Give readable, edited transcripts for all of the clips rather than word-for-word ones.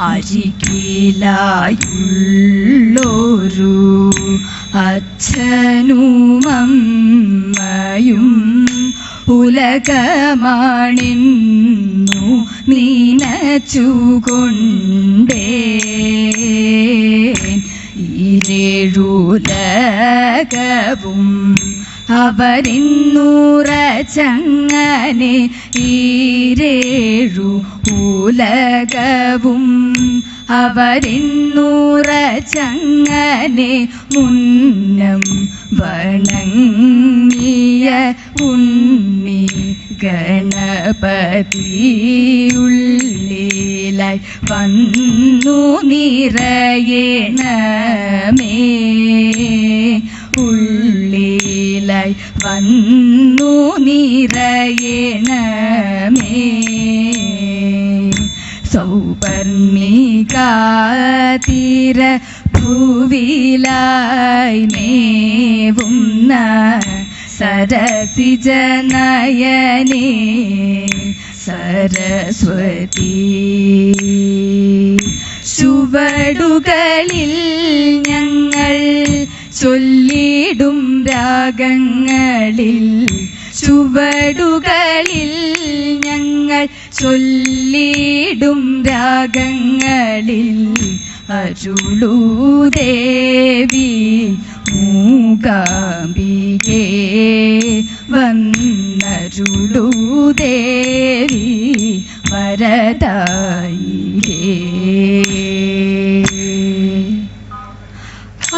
അരികിലായുള്ളൊരു അച്ഛനും അമ്മയും ഉലകമാണിന്നു നീനച്ചുകൊണ്ടേ ഈരേഴുലകവും അവരിന്നുറച്ചങ്ങനെ ഈരേഴു ഉലകവും അവരിന്നുറച്ചങ്ങനെ മുന്നം വണങ്ങിയ ഉണ്ണി ഗണപതിയുള്ളിലായി വന്നു നിറയണമേ ഉള്ളിലായി വന്നു നിറയണമേ സൗപർണികാതീര ഭൂവിലായി മേവുന്ന സരസിജനയനേ സരസ്വതി ചുവടുകളിൽ ഞങ്ങൾ ചൊല്ലിടും രാഗങ്ങളിൽ ചുവടുകളിൽ ഞങ്ങൾ ചൊല്ലിടും രാഗങ്ങളിൽ അരുളൂ ദേവി മൂകാംബികേ വന്നരുളൂ ദേവി വരദായികേ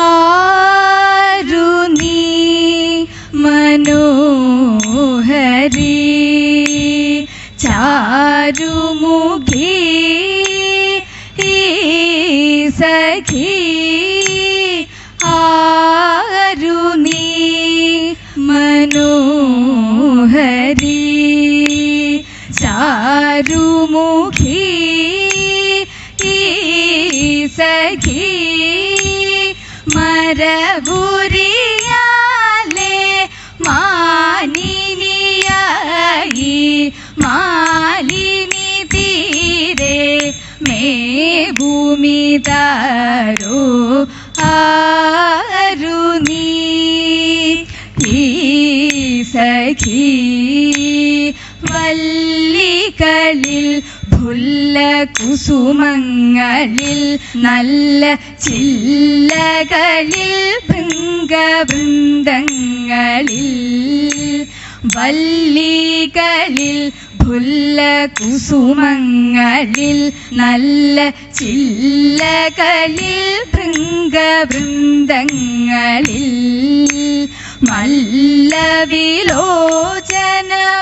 ആരു നീ മനോഹരി ചാരുമുഖി സഖി ആരു നീ മനോഹരി ചാരുമുഖി സഖി മരവുരിയാലേ മാനിനിയായി മാലിനി തീരെ മേ ഭൂമിതാരോ ആരു നീ ഈ സഖി വല്ലികളിൽ ഫുല്ല കുസുമങ്ങളിൽ നല്ല ചില്ലകളിൽ ഭൃംഗവൃന്ദങ്ങളിൽ വല്ലികളിൽ ഫുല്ല കുസുമങ്ങളിൽ നല്ല ചില്ലകളിൽ ഭൃംഗവൃന്ദങ്ങളിൽ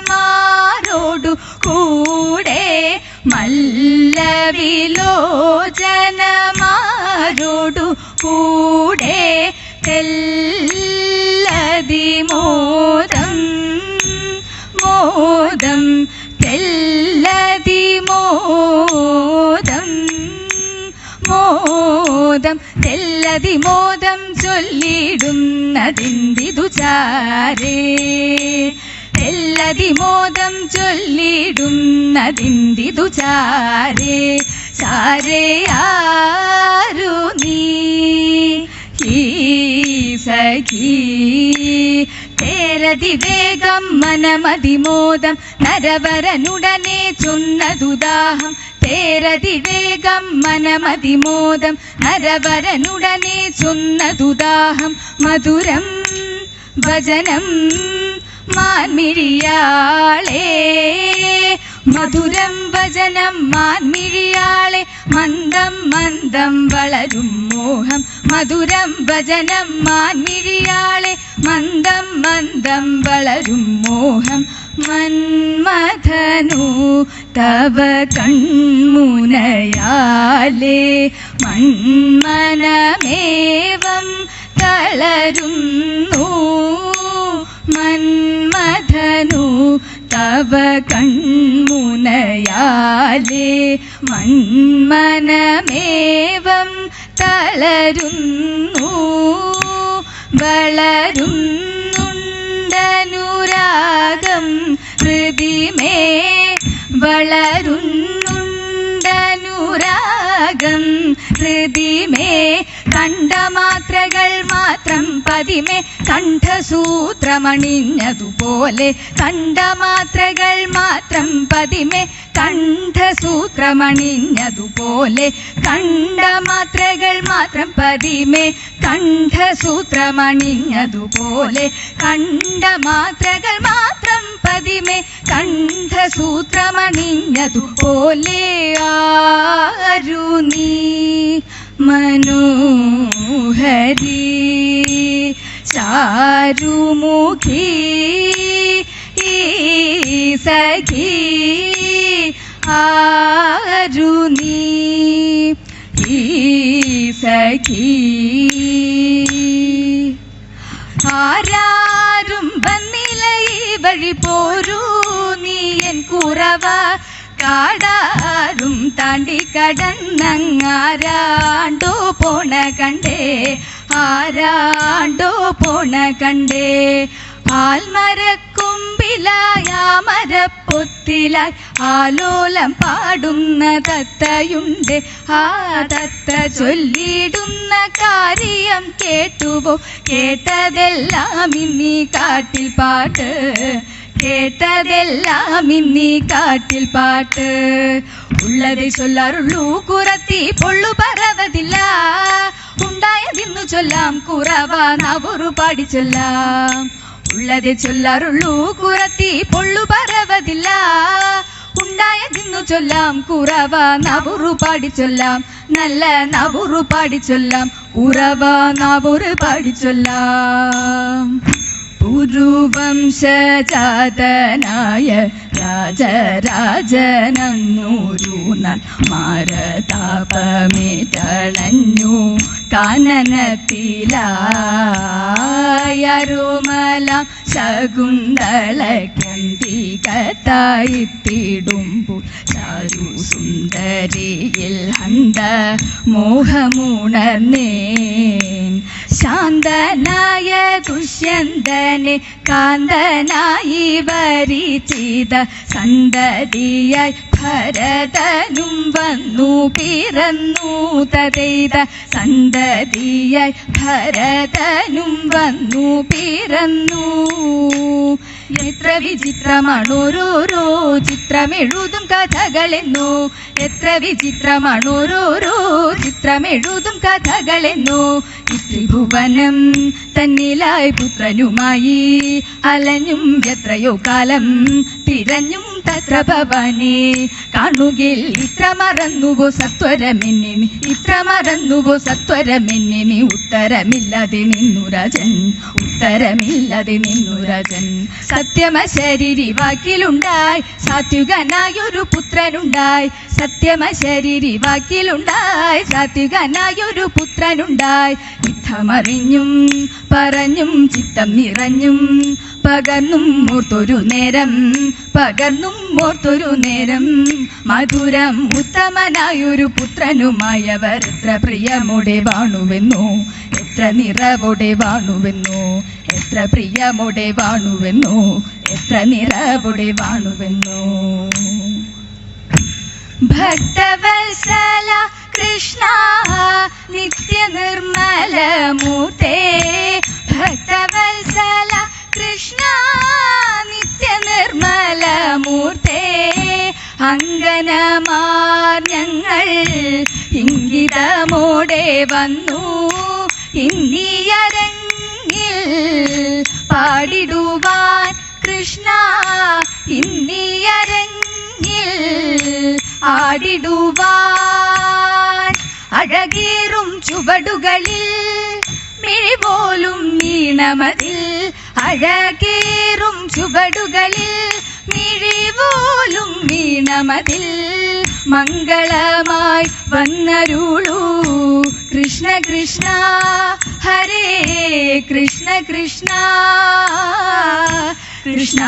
മല്ലവിലോചനമാരോടു കൂടെ മല്ലവിലോചനമാരോടു കൂടെ തെല്ലതിമോദം മോദം തെല്ലതിമോദം മോദം തെല്ലതിമോദം ചൊല്ലിടുന്നതിന്തിതു ചാരേ തെല്ലതിമോദം ചൊല്ലിടുന്നതിന്തിതു ചാരേ ചാരേ ആരു നീ ഈ സഖി തേരതിവേഗം മനമതിമോദം നരവരനുടനെ ചൊന്നതുദാഹം തേരതിവേഗം മനമതിമോദം നരവരനുടനെ ചൊന്നതുദാഹം മധുരം ഭജനം മാൻമിഴിയാളെ മധുരം ഭജനം മാൻമിഴിയാളെ മന്ദം മന്ദം വളരും മോഹം മധുരം ഭജനം മാൻമിഴിയാളെ മന്ദം മന്ദം വളരും മോഹം മന്മഥനു തവ കൺമുനയാലേ മന്മനമേവം തളരുന്നു മന്മഥനു തവ കൺമുനയാലേ മന്മനമേവം തളരുന്നു വളരുന്നുണ്ടനുരാഗം ഹൃദിമേ വളരുന്നുണ്ടനുരാഗം രാഗം ഹൃദിമേ കണ്ഠമാത്രകൾ മാത്രം പതിമേ കണ്ഠസൂത്രമണിഞ്ഞതുപോലെ കണ്ഠമാത്രകൾ മാത്രം പതിമേ കണ്ഠസൂത്രമണിഞ്ഞതുപോലെ കണ്ഠമാത്രകൾ മാത്രം പതിമേ കണ്ഠസൂത്രമണിഞ്ഞതുപോലെ കണ്ഠമാത്രകൾ മാത്രം പതിമേ കണ്ഠസൂത്രമണിഞ്ഞതുപോലെ ആരു നീ മനോഹരി ചാരുമുഖി സഖി ആരു നീ സഖി ആരാരും വന്നില്ല ഈ വഴി പോരൂ നീ എൻ കുറവ കാടാരും താണ്ടി കടന്നങ്ങാരാണ്ടോ പോണ കണ്ടേ ആരാണ്ടോ പോണ കണ്ടേ ആൽമരക്കൊമ്പിലായ മരപ്പൊത്തിലായി ആലോലം പാടുന്ന തത്തയുണ്ട് ആ തത്ത ചൊല്ലിടുന്ന കാര്യം കേട്ടുപോ കേട്ടതെല്ലാം ഇന്നീ കാട്ടിൽ പാട്ട് കേട്ടതെല്ലാം ഇന്നീ കാട്ടിൽ പാട്ട് ഉള്ളത് ചൊല്ലാറുള്ളൂ കുറത്തി പൊള്ളു പറവതില്ല ഉണ്ടായതിന്നു ചൊല്ലാം കുറവ നവറു പാടി ചൊല്ലാം ഉള്ളത് ചൊല്ലാറുള്ളൂ കുറത്തി പൊള്ളു പറവതില്ല ഉണ്ടായതിന്നു ചൊല്ലാം കുറവ നവറു പാടി ചൊല്ലാം നല്ല നവറു പാടി ചൊല്ലാം കുറവ നവറു പാടി ചൊല്ലാം പുരുവംശജാതനായ രാജരാജനന്നൂരു നാൾ മാരതാപമേറ്റളഞ്ഞു കാനനത്തിലായരുമലാം ശകുന്തളക്കന്തികത്തായിത്തിടുമ്പോൾ ചാരു സുന്ദരിയിൽ ഹന്ത മോഹമുണർന്നേൻ ശാന്തനായ ദുഷ്യന്തനെ കാന്തനായി വരിച്ചിത സന്തതിയായി ഭരതനും വന്നു പിറന്നു തതെയ്ത സന്തതിയായി ഭരതനും വന്നു പിറന്നു എത്ര വിചിത്രമാണോരോരോ ചിത്രമെഴുതും കഥകളെന്നോ എത്ര വിചിത്രമാണോരോരോ ചിത്രമെഴുതും കഥകളെന്നോ ത്രിഭുവനം തന്നിലായി പുത്രനുമായി അലഞ്ഞും എത്രയോ കാലം തിരഞ്ഞും തത്ര ഭവാനെ കാണുകിൽ ഇത്ര മറന്നുവോ സത്വരമെന്നിനി ഇത്ര മറന്നുവോ സത്വരമെന്നിനി ഉത്തരമില്ലാതെ നിന്നു രാജൻ ഉത്തരമില്ലാതെ നിന്നു രാജൻ സത്യമശരീരി വാക്കിലുണ്ടായി സാത്വികനായൊരു പുത്രനുണ്ടായി സത്യമശരീരി വാക്കിലുണ്ടായി സാത്വികനായൊരു പുത്രനുണ്ടായി യുദ്ധമറിഞ്ഞും പറഞ്ഞും ചിത്തം നിറഞ്ഞും പകർന്നും ഓർത്തൊരു നേരം പകർന്നും ഓർത്തൊരു നേരം മധുരം ഉത്തമനായൊരു പുത്രനുമായവർ എത്ര പ്രിയമോടെ വാണുവെന്നോ എത്ര നിറവോടെ വാണുവെന്നോ എത്ര പ്രിയമോടെ വാണുവെന്നോ എത്ര നിറവോടെ വാണുവെന്നോ ഭക്തവത്സല കൃഷ്ണ നിത്യ നിർമ്മല മൂർത്തേ ഭക്തവത്സല കൃഷ്ണ നിത്യ നിർമ്മല മൂർത്തേ അങ്കനമാർ ഞങ്ങൾ ഇംഗിതമോടെ വന്നു ഇന്നിയരങ്ങിൽ പാടിടുവാൻ കൃഷ്ണ ഇന്നിയരങ്ങിൽ ആടിടുവാൻ അഴകേറും ചുവടുകളിൽ മിഴിപോലും നീണമതിൽ അഴകേറും ചുവടുകളിൽ മിഴിപോലും വീണമതിൽ മംഗളമായി വന്നരുളൂ കൃഷ്ണ കൃഷ്ണ ഹരേ കൃഷ്ണ കൃഷ്ണ കൃഷ്ണ